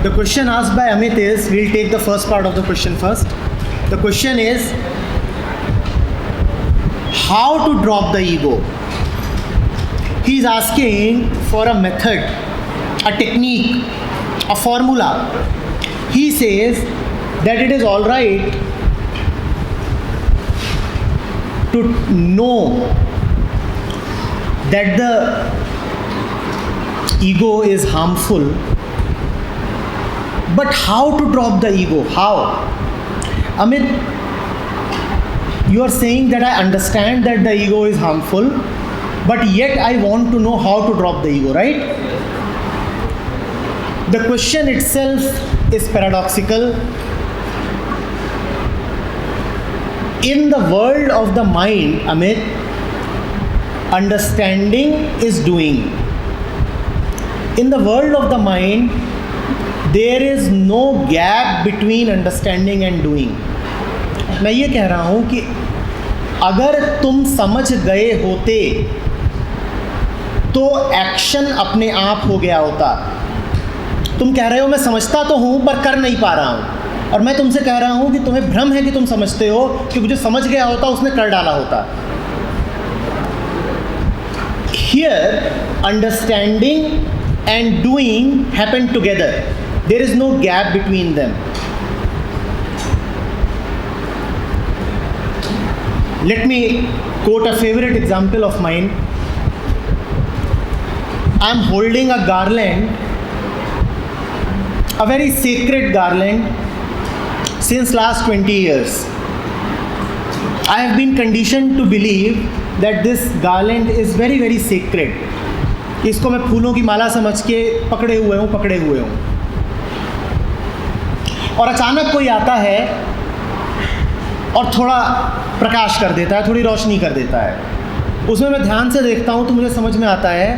The question asked by Amit is, we'll take the first part of the question first. The question is, how to drop the ego? He is asking for a method, a technique, a formula. He says that it is all right to know that the ego is harmful, but how to drop the ego? How? Amit, you are saying that I understand that the ego is harmful, but yet I want to know how to drop the ego, right? The question itself is paradoxical. In the world of the mind, Amit, understanding is doing. In the world of the mind, there is no gap between understanding and doing. मैं ये कह रहा हूँ कि अगर तुम समझ गए होते तो एक्शन अपने आप हो गया होता. तुम कह रहे हो मैं समझता तो हूँ पर कर नहीं पा रहा हूँ, और मैं तुमसे कह रहा हूँ कि तुम्हें भ्रम है कि तुम समझते हो, क्योंकि जो समझ गया होता उसने कर डाला होता. Here, understanding and doing happen together. There is no gap between them. Let me quote a favorite example of mine. I am holding a garland, a very sacred garland, since last 20 years. I have been conditioned to believe that this garland is very very sacred. इसको मैं फूलों की माला समझ के पकड़े हुए हूँ. और अचानक कोई आता है और थोड़ा प्रकाश कर देता है, थोड़ी रोशनी कर देता है. उसमें मैं ध्यान से देखता हूँ तो मुझे समझ में आता है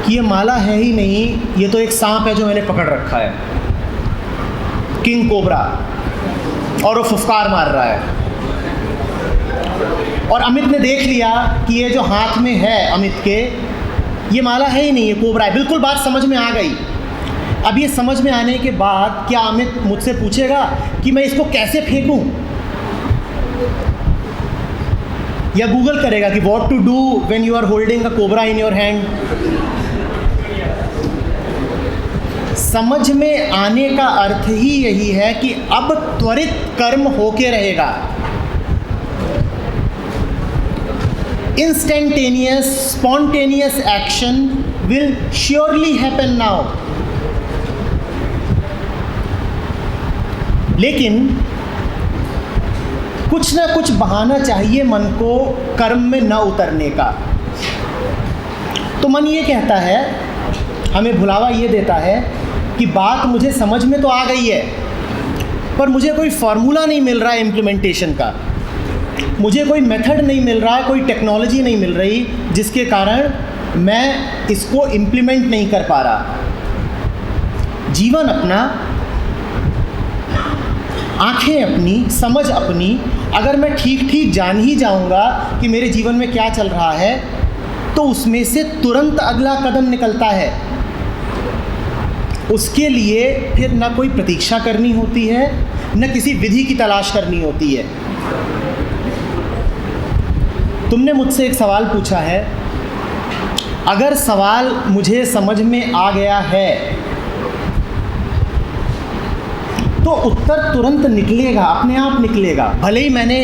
कि ये माला है ही नहीं, ये तो एक सांप है जो मैंने पकड़ रखा है, किंग कोबरा, और वो फुफकार मार रहा है. और अमित ने देख लिया कि ये जो हाथ में है अमित के, ये माला है ही नहीं, ये कोबरा है. बिल्कुल बात समझ में आ गई. अब ये समझ में आने के बाद क्या अमित मुझसे पूछेगा कि मैं इसको कैसे फेंकूं, या गूगल करेगा कि what to do when you are holding a cobra in your hand? समझ में आने का अर्थ ही यही है कि अब त्वरित कर्म होके रहेगा. Instantaneous, spontaneous action will surely happen now. लेकिन कुछ ना कुछ बहाना चाहिए मन को कर्म में न उतरने का. तो मन ये कहता है, हमें भुलावा ये देता है कि बात मुझे समझ में तो आ गई है, पर मुझे कोई फार्मूला नहीं मिल रहा है इम्प्लीमेंटेशन का, मुझे कोई मेथड नहीं मिल रहा है, कोई टेक्नोलॉजी नहीं मिल रही, जिसके कारण मैं इसको इम्प्लीमेंट नहीं कर पा रहा. जीवन अपना, आंखें अपनी, समझ अपनी, अगर मैं ठीक ठीक जान ही जाऊंगा कि मेरे जीवन में क्या चल रहा है, तो उसमें से तुरंत अगला कदम निकलता है. उसके लिए फिर ना कोई प्रतीक्षा करनी होती है, न किसी विधि की तलाश करनी होती है. तुमने मुझसे एक सवाल पूछा है, अगर सवाल मुझे समझ में आ गया है तो उत्तर तुरंत निकलेगा, अपने आप निकलेगा. भले ही मैंने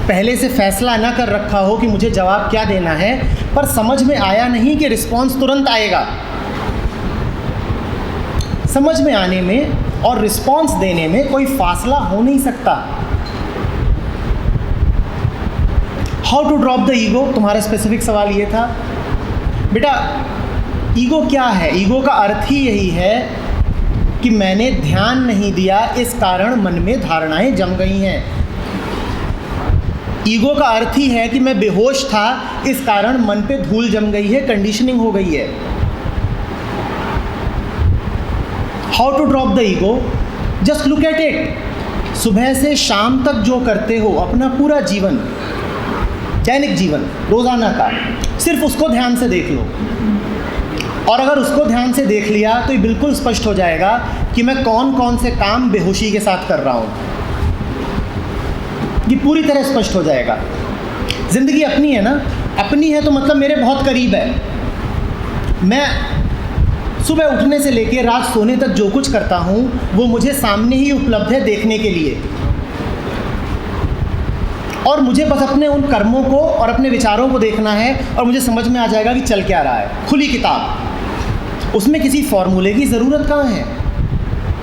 पहले से फैसला ना कर रखा हो कि मुझे जवाब क्या देना है, पर समझ में आया नहीं कि रिस्पॉन्स तुरंत आएगा. समझ में आने में और रिस्पॉन्स देने में कोई फासला हो नहीं सकता. How to drop the ego, तुम्हारा स्पेसिफिक सवाल ये था. बेटा, ईगो क्या है? ईगो का अर्थ ही यही है कि मैंने ध्यान नहीं दिया, इस कारण मन में धारणाएं जम गई हैं. ईगो का अर्थ ही है कि मैं बेहोश था, इस कारण मन पे धूल जम गई है, कंडीशनिंग हो गई है. How to drop the ego? Just look at it. सुबह से शाम तक जो करते हो अपना पूरा जीवन, दैनिक जीवन, रोज़ाना का, सिर्फ उसको ध्यान से देख लो और अगर उसको ध्यान से देख लिया तो ये बिल्कुल स्पष्ट हो जाएगा कि मैं कौन कौन से काम बेहोशी के साथ कर रहा हूँ। ये पूरी तरह स्पष्ट हो जाएगा। ज़िंदगी अपनी है ना, अपनी है तो मतलब मेरे बहुत करीब है। मैं सुबह उठने से लेकर रात सोने तक जो कुछ करता हूँ वो मुझे सामने ही उपलब्ध है देखने के लिए, और मुझे बस अपने उन कर्मों को और अपने विचारों को देखना है और मुझे समझ में आ जाएगा कि चल क्या रहा है। खुली किताब, उसमें किसी फॉर्मूले की ज़रूरत कहाँ है।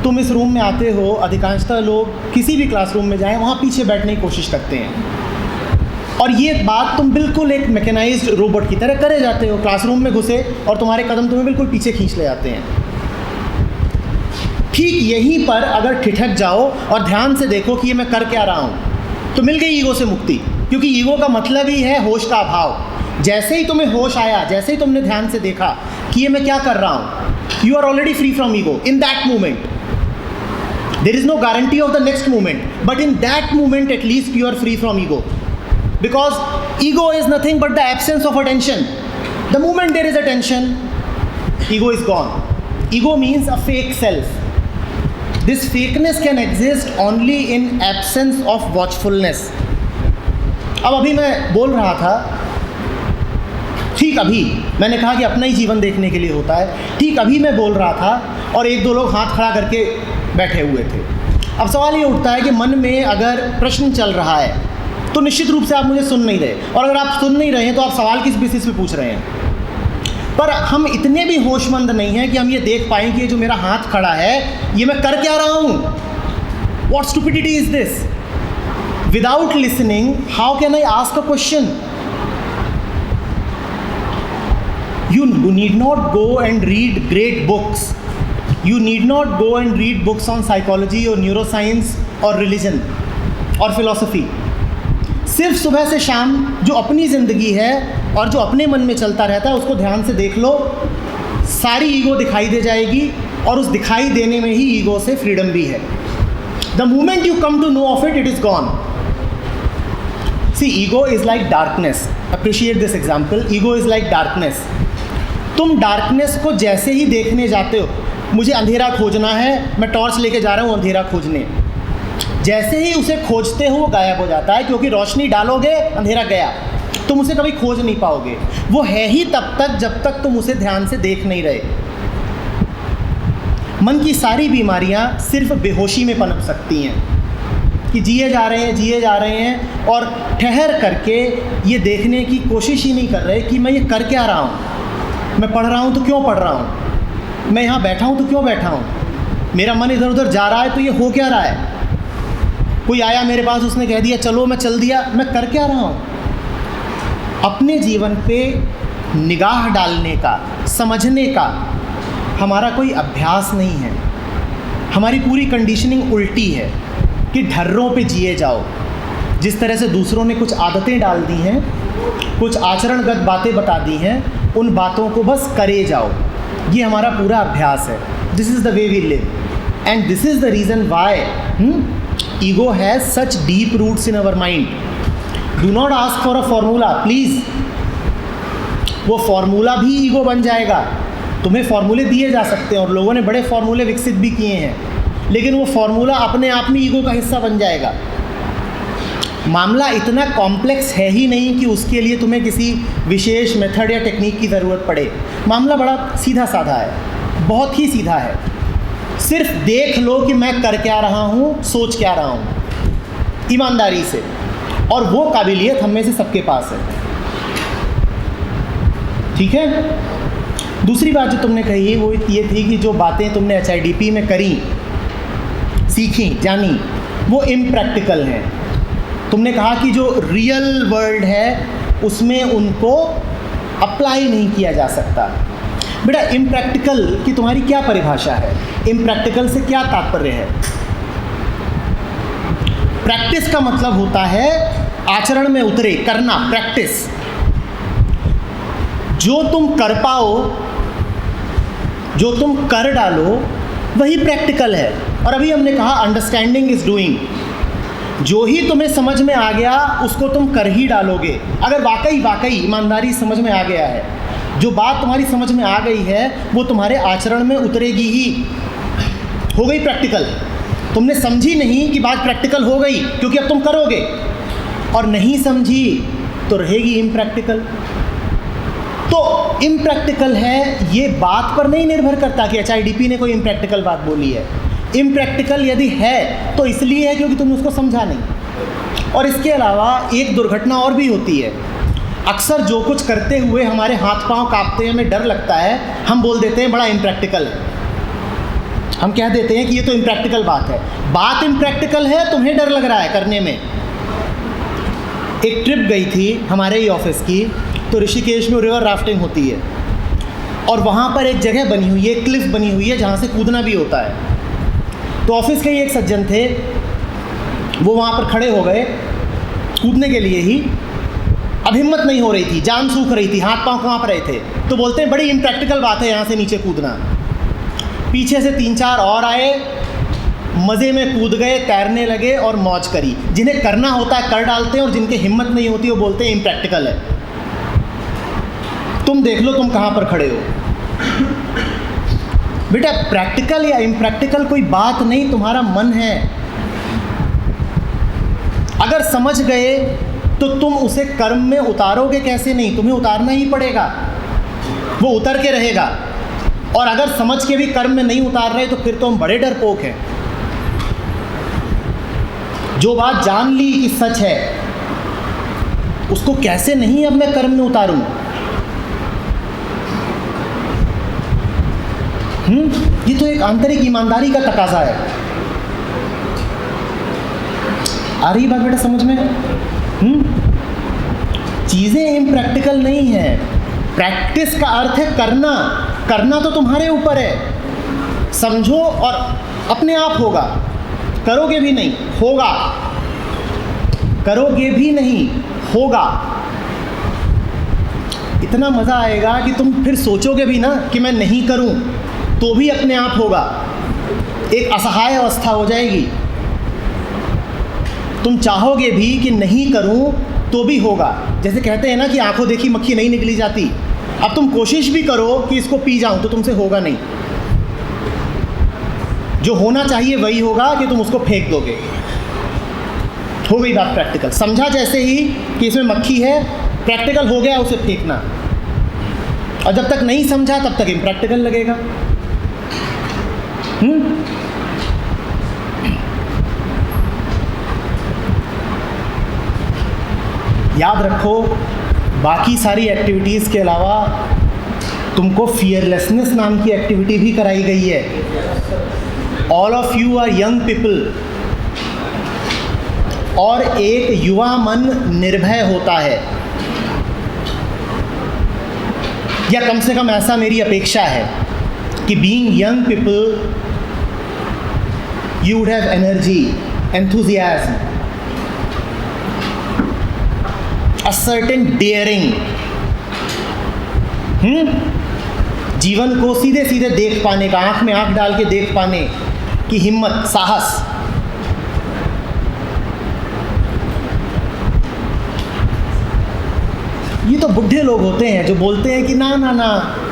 तुम इस रूम में आते हो, अधिकांशतः लोग किसी भी क्लासरूम में जाएं वहाँ पीछे बैठने की कोशिश करते हैं, और ये बात तुम बिल्कुल एक मैकेनाइज्ड रोबोट की तरह करे जाते हो। क्लासरूम में घुसे और तुम्हारे कदम तुम्हें बिल्कुल पीछे खींच ले जाते हैं। ठीक यहीं पर अगर ठिठक जाओ और ध्यान से देखो कि ये मैं कर क्या रहा हूँ, तो मिल गई ईगो से मुक्ति। क्योंकि ईगो का मतलब ही है होश का अभाव। जैसे ही तुम्हें होश आया, जैसे ही तुमने ध्यान से देखा कि ये मैं क्या कर रहा हूँ, you are already free from ego in that moment. There is no guarantee of the next moment, but in that moment at least you are free from ego, because ego is nothing but the absence of attention. The moment there is attention, ego is gone. Ego means a fake self. This fakeness can exist only in absence of watchfulness. अब अभी मैं बोल रहा था, ठीक अभी मैंने कहा कि अपना ही जीवन देखने के लिए होता है। ठीक अभी मैं बोल रहा था और एक दो लोग हाथ खड़ा करके बैठे हुए थे। अब सवाल ये उठता है कि मन में अगर प्रश्न चल रहा है तो निश्चित रूप से आप मुझे सुन नहीं रहे, और अगर आप सुन नहीं रहे हैं तो आप सवाल किस बेसिस पे पूछ रहे हैं। पर हम इतने भी होशमंद नहीं हैं कि हम ये देख पाएँ कि ये जो मेरा हाथ खड़ा है ये मैं कर क्या रहा हूँ। What stupidity is this? Without listening, how can I ask a question? You need not go and read great books. You need not go and read books on psychology or neuroscience or religion or philosophy. सिर्फ सुबह से शाम जो अपनी ज़िंदगी है और जो अपने मन में चलता रहता है उसको ध्यान से देख लो, सारी ईगो दिखाई दे जाएगी, और उस दिखाई देने में ही ईगो से फ्रीडम भी है। The moment you come to know of it, it is gone. See, ego is like darkness. Appreciate this example. Ego is like darkness. तुम डार्कनेस को जैसे ही देखने जाते हो, मुझे अंधेरा खोजना है, मैं टॉर्च लेके जा रहा हूँ अंधेरा खोजने, जैसे ही उसे खोजते हो वो गायब हो जाता है, क्योंकि रोशनी डालोगे अंधेरा गया, तुम उसे कभी खोज नहीं पाओगे। वो है ही तब तक जब तक तुम उसे ध्यान से देख नहीं रहे। मन की सारी बीमारियां सिर्फ बेहोशी में पनप सकती हैं कि जिए जा रहे हैं और ठहर करके ये देखने की कोशिश ही नहीं कर रहे कि मैं ये कर क्या रहा हूँ। मैं पढ़ रहा हूँ तो क्यों पढ़ रहा हूँ, मैं यहाँ बैठा हूँ तो क्यों बैठा हूँ, मेरा मन इधर उधर जा रहा है तो ये हो क्या रहा है। कोई आया मेरे पास, उसने कह दिया चलो, मैं चल दिया, मैं कर क्या रहा हूँ। अपने जीवन पे निगाह डालने का, समझने का हमारा कोई अभ्यास नहीं है। हमारी पूरी कंडीशनिंग उल्टी है कि ढर्रों पे जिए जाओ। जिस तरह से दूसरों ने कुछ आदतें डाल दी हैं, कुछ आचरणगत बातें बता दी हैं, उन बातों को बस करे जाओ। ये हमारा पूरा अभ्यास है। This is the way we live, and this is the reason why ego has such deep roots in our mind. Do not ask for a formula, please. वो फॉर्मूला भी ईगो बन जाएगा। तुम्हें फॉर्मूले दिए जा सकते हैं और लोगों ने बड़े फॉर्मूले विकसित भी किए हैं, लेकिन वो फॉर्मूला अपने आप में ईगो का हिस्सा बन जाएगा। मामला इतना कॉम्प्लेक्स है ही नहीं कि उसके लिए तुम्हें किसी विशेष मेथड या टेक्निक की ज़रूरत पड़े। मामला बड़ा सीधा साधा है, बहुत ही सीधा है। सिर्फ देख लो कि मैं कर क्या रहा हूँ, सोच क्या रहा हूँ, ईमानदारी से, और वो काबिलियत हम में से सबके पास है। ठीक है। दूसरी बात जो तुमने कही वो ये थी कि जो बातें तुमने HIDP में करी, सीखी, जानी, वो इम्प्रैक्टिकल हैं। तुमने कहा कि जो रियल वर्ल्ड है उसमें उनको अप्लाई नहीं किया जा सकता। बेटा, इम्प्रैक्टिकल की तुम्हारी क्या परिभाषा है? इम्प्रैक्टिकल से क्या तात्पर्य है? प्रैक्टिस का मतलब होता है आचरण में उतरे, करना, प्रैक्टिस। जो तुम कर पाओ, जो तुम कर डालो, वही प्रैक्टिकल है। और अभी हमने कहा अंडरस्टैंडिंग इज डूइंग। जो ही तुम्हें समझ में आ गया उसको तुम कर ही डालोगे। अगर वाकई ईमानदारी समझ में आ गया है, जो बात तुम्हारी समझ में आ गई है वो तुम्हारे आचरण में उतरेगी ही। हो गई प्रैक्टिकल। तुमने समझी नहीं कि बात प्रैक्टिकल हो गई, क्योंकि अब तुम करोगे, और नहीं समझी तो रहेगी इम्प्रैक्टिकल। तो इम्प्रैक्टिकल है, ये बात पर नहीं निर्भर करता कि HIDP ने कोई इम्प्रैक्टिकल बात बोली है। इम्प्रैक्टिकल यदि है तो इसलिए है क्योंकि तुमने उसको समझा नहीं। और इसके अलावा एक दुर्घटना और भी होती है। अक्सर जो कुछ करते हुए हमारे हाथ पांव कांपते हैं, हमें डर लगता है, हम बोल देते हैं बड़ा इम्प्रैक्टिकल है। हम कह देते हैं कि ये तो इम्प्रैक्टिकल बात है। बात इम्प्रैक्टिकल है, तुम्हें डर लग रहा है करने में। एक ट्रिप गई थी हमारे ही ऑफिस की, तो ऋषिकेश में रिवर राफ्टिंग होती है, और वहाँ पर एक जगह बनी हुई है, एक क्लिफ बनी हुई है जहाँ से कूदना भी होता है। तो ऑफिस के ही एक सज्जन थे, वो वहाँ पर खड़े हो गए कूदने के लिए ही। अब हिम्मत नहीं हो रही थी, जान सूख रही थी, हाथ पांव कांप रहे थे। तो बोलते हैं बड़ी इम्प्रैक्टिकल बात है यहाँ से नीचे कूदना। पीछे से 3-4 और आए, मज़े में कूद गए, तैरने लगे और मौज करी। जिन्हें करना होता है कर डालते हैं, और जिनकी हिम्मत नहीं होती वो बोलते हैं इम्प्रैक्टिकल है। तुम देख लो तुम कहाँ पर खड़े हो। बेटा प्रैक्टिकल या इम्प्रैक्टिकल कोई बात नहीं, तुम्हारा मन है। अगर समझ गए तो तुम उसे कर्म में उतारोगे कैसे? नहीं, तुम्हें उतारना ही पड़ेगा, वो उतर के रहेगा। और अगर समझ के भी कर्म में नहीं उतार रहे तो फिर तो हम बड़े डरपोक हैं। जो बात जान ली कि सच है, उसको कैसे नहीं अब मैं कर्म में उतारूं? ये तो एक आंतरिक ईमानदारी का तकाजा है। आ रही बात बेटा समझ में? चीज़ें इम्प्रैक्टिकल नहीं है। प्रैक्टिस का अर्थ है करना। करना तो तुम्हारे ऊपर है। समझो और अपने आप होगा। करोगे भी नहीं, होगा। करोगे भी नहीं, होगा। इतना मज़ा आएगा कि तुम फिर सोचोगे भी ना कि मैं नहीं करूं, तो भी अपने आप होगा। एक असहाय अवस्था हो जाएगी। तुम चाहोगे भी कि नहीं करूं तो भी होगा। जैसे कहते हैं ना कि आंखों देखी मक्खी नहीं निकली जाती। अब तुम कोशिश भी करो कि इसको पी जाऊं तो तुमसे होगा नहीं। जो होना चाहिए वही होगा कि तुम उसको फेंक दोगे। हो गई बात प्रैक्टिकल। समझा जैसे ही कि इसमें मक्खी है, प्रैक्टिकल हो गया उसे फेंकना। और जब तक नहीं समझा तब तक इम्प्रैक्टिकल लगेगा। याद रखो, बाकी सारी एक्टिविटीज़ के अलावा तुमको फियरलेसनेस नाम की एक्टिविटी भी कराई गई है। All of you are young people, और एक युवा मन निर्भय होता है, या कम से कम ऐसा मेरी अपेक्षा है कि being young people you would have energy, enthusiasm, a certain daring. जीवन को सीधे सीधे देख पाने का, आंख में आंख डाल के देख पाने की हिम्मत, साहस। ये तो बुढ़े लोग होते हैं जो बोलते हैं कि ना ना ना,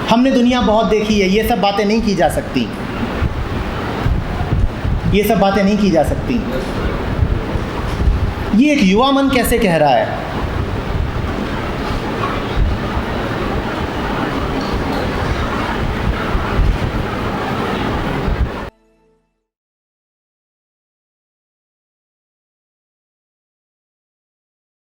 हमने दुनिया बहुत देखी है, ये सब बातें नहीं की जा सकती, ये सब बातें नहीं की जा सकती। ये एक युवा मन कैसे कह रहा है?